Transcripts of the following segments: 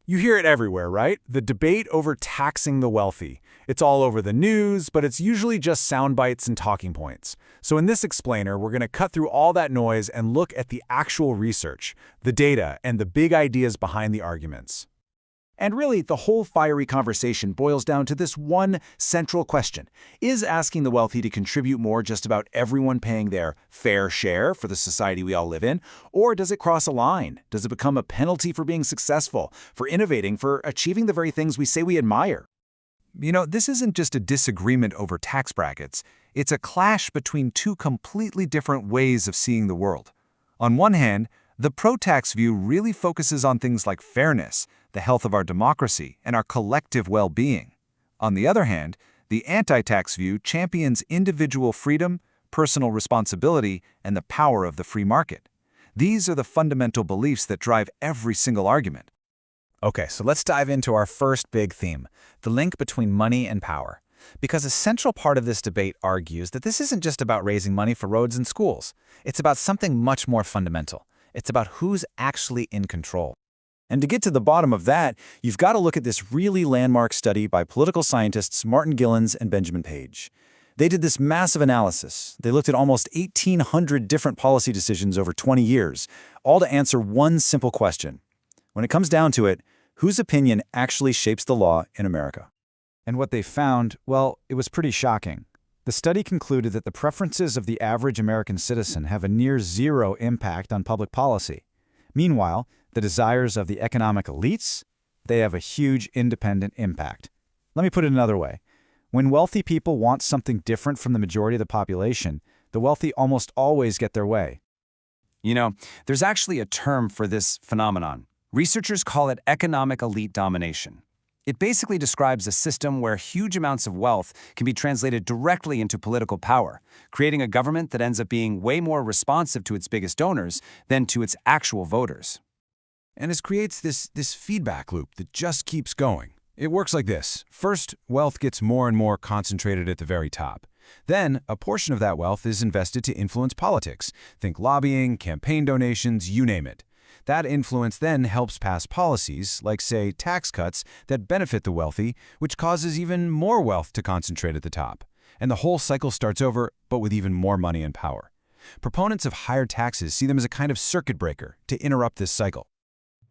You hear it everywhere, right? The debate over taxing the wealthy. It's all over the news, but it's usually just sound bites and talking points. So in this explainer, we're going to cut through all that noise and look at the actual research, the data, and the big ideas behind the arguments. And really, the whole fiery conversation boils down to this one central question. Is asking the wealthy to contribute more just about everyone paying their fair share for the society we all live in? Or does it cross a line? Does it become a penalty for being successful, for innovating, for achieving the very things we say we admire? This isn't just a disagreement over tax brackets. It's a clash between two completely different ways of seeing the world. On one hand, the pro-tax view really focuses on things like fairness, the health of our democracy, and our collective well-being. On the other hand, the anti-tax view champions individual freedom, personal responsibility, and the power of the free market. These are the fundamental beliefs that drive every single argument. Okay, so let's dive into our first big theme, the link between money and power. Because a central part of this debate argues that this isn't just about raising money for roads and schools. It's about something much more fundamental. It's about who's actually in control. And to get to the bottom of that, you've got to look at this really landmark study by political scientists Martin Gilens and Benjamin Page. They did this massive analysis. They looked at almost 1,800 different policy decisions over 20 years, all to answer one simple question. When it comes down to it, whose opinion actually shapes the law in America? And what they found, well, it was pretty shocking. The study concluded that the preferences of the average American citizen have a near zero impact on public policy. Meanwhile, the desires of the economic elites, they have a huge independent impact. Let me put it another way. When wealthy people want something different from the majority of the population, the wealthy almost always get their way. There's actually a term for this phenomenon. Researchers call it economic elite domination. It basically describes a system where huge amounts of wealth can be translated directly into political power, creating a government that ends up being way more responsive to its biggest donors than to its actual voters. And this creates this feedback loop that just keeps going. It works like this. First, wealth gets more and more concentrated at the very top. Then, a portion of that wealth is invested to influence politics. Think lobbying, campaign donations, you name it. That influence then helps pass policies, like, say, tax cuts, that benefit the wealthy, which causes even more wealth to concentrate at the top. And the whole cycle starts over, but with even more money and power. Proponents of higher taxes see them as a kind of circuit breaker to interrupt this cycle.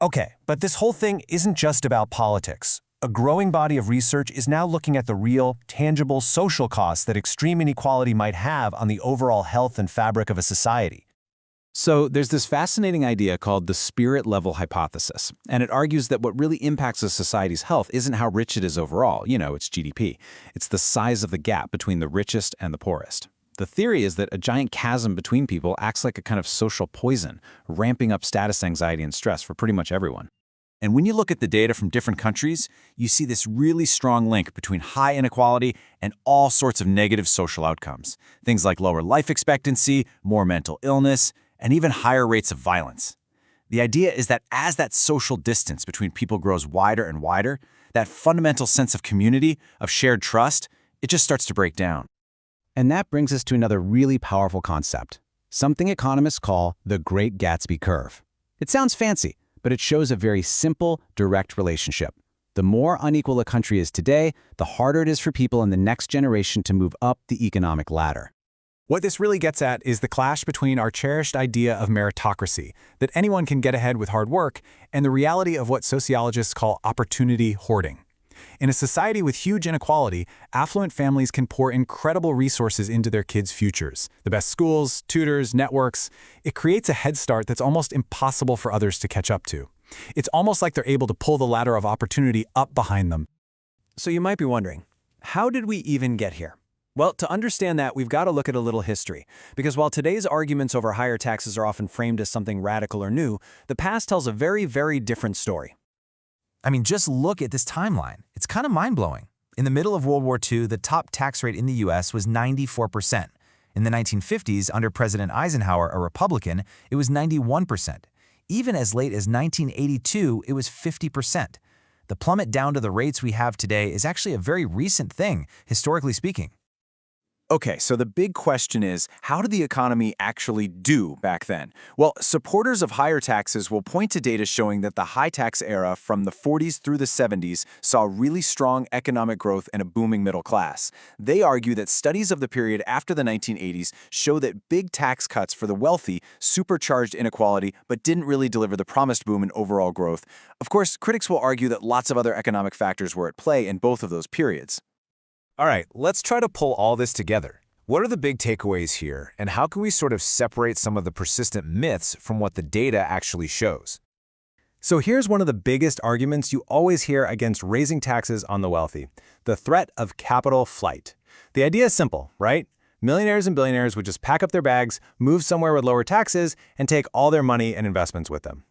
Okay, but this whole thing isn't just about politics. A growing body of research is now looking at the real, tangible social costs that extreme inequality might have on the overall health and fabric of a society. So there's this fascinating idea called the spirit level hypothesis, and it argues that what really impacts a society's health isn't how rich it is overall, its GDP. It's the size of the gap between the richest and the poorest. The theory is that a giant chasm between people acts like a kind of social poison, ramping up status anxiety and stress for pretty much everyone. And when you look at the data from different countries, you see this really strong link between high inequality and all sorts of negative social outcomes. Things like lower life expectancy, more mental illness, and even higher rates of violence. The idea is that as that social distance between people grows wider and wider, that fundamental sense of community, of shared trust, it just starts to break down. And that brings us to another really powerful concept, something economists call the Great Gatsby curve. It sounds fancy, but it shows a very simple, direct relationship. The more unequal a country is today, the harder it is for people in the next generation to move up the economic ladder. What this really gets at is the clash between our cherished idea of meritocracy, that anyone can get ahead with hard work, and the reality of what sociologists call opportunity hoarding. In a society with huge inequality, affluent families can pour incredible resources into their kids' futures. The best schools, tutors, networks. It creates a head start that's almost impossible for others to catch up to. It's almost like they're able to pull the ladder of opportunity up behind them. So you might be wondering, how did we even get here? Well, to understand that, we've got to look at a little history. Because while today's arguments over higher taxes are often framed as something radical or new, the past tells a very, very different story. Just look at this timeline. It's kind of mind-blowing. In the middle of World War II, the top tax rate in the U.S. was 94%. In the 1950s, under President Eisenhower, a Republican, it was 91%. Even as late as 1982, it was 50%. The plummet down to the rates we have today is actually a very recent thing, historically speaking. Okay, so the big question is, how did the economy actually do back then? Well, supporters of higher taxes will point to data showing that the high tax era from the 40s through the 70s saw really strong economic growth and a booming middle class. They argue that studies of the period after the 1980s show that big tax cuts for the wealthy supercharged inequality but didn't really deliver the promised boom in overall growth. Of course, critics will argue that lots of other economic factors were at play in both of those periods. All right, let's try to pull all this together. What are the big takeaways here, and how can we sort of separate some of the persistent myths from what the data actually shows? So here's one of the biggest arguments you always hear against raising taxes on the wealthy: the threat of capital flight. The idea is simple, right? Millionaires and billionaires would just pack up their bags, move somewhere with lower taxes, and take all their money and investments with them.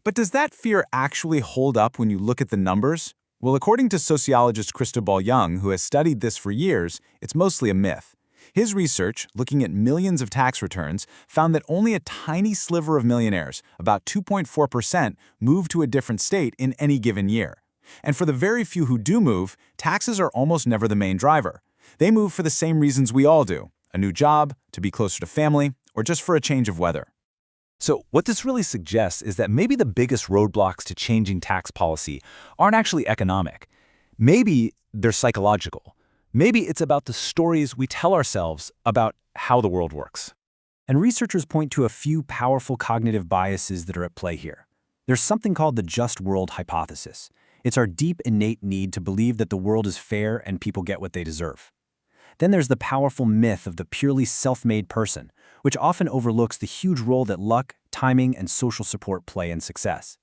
But does that fear actually hold up when you look at the numbers? Well, according to sociologist Christobal Young, who has studied this for years, it's mostly a myth. His research, looking at millions of tax returns, found that only a tiny sliver of millionaires, about 2.4%, move to a different state in any given year. And for the very few who do move, taxes are almost never the main driver. They move for the same reasons we all do: a new job, to be closer to family, or just for a change of weather. So what this really suggests is that maybe the biggest roadblocks to changing tax policy aren't actually economic. Maybe they're psychological. Maybe it's about the stories we tell ourselves about how the world works. And researchers point to a few powerful cognitive biases that are at play here. There's something called the just world hypothesis. It's our deep innate need to believe that the world is fair and people get what they deserve. Then there's the powerful myth of the purely self-made person, which often overlooks the huge role that luck, timing, and social support play in success.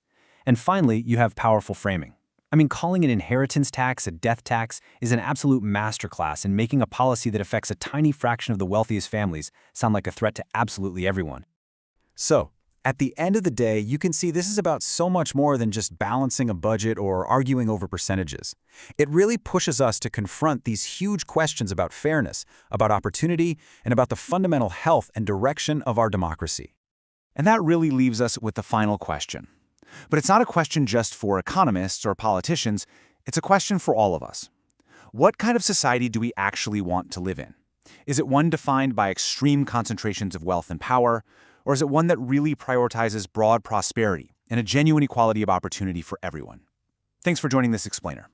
And finally, you have powerful framing. I mean, calling an inheritance tax a death tax is an absolute masterclass in making a policy that affects a tiny fraction of the wealthiest families sound like a threat to absolutely everyone. So, at the end of the day, you can see this is about so much more than just balancing a budget or arguing over percentages. It really pushes us to confront these huge questions about fairness, about opportunity, and about the fundamental health and direction of our democracy. And that really leaves us with the final question. But it's not a question just for economists or politicians, it's a question for all of us. What kind of society do we actually want to live in? Is it one defined by extreme concentrations of wealth and power, or is it one that really prioritizes broad prosperity and a genuine equality of opportunity for everyone? Thanks for joining this explainer.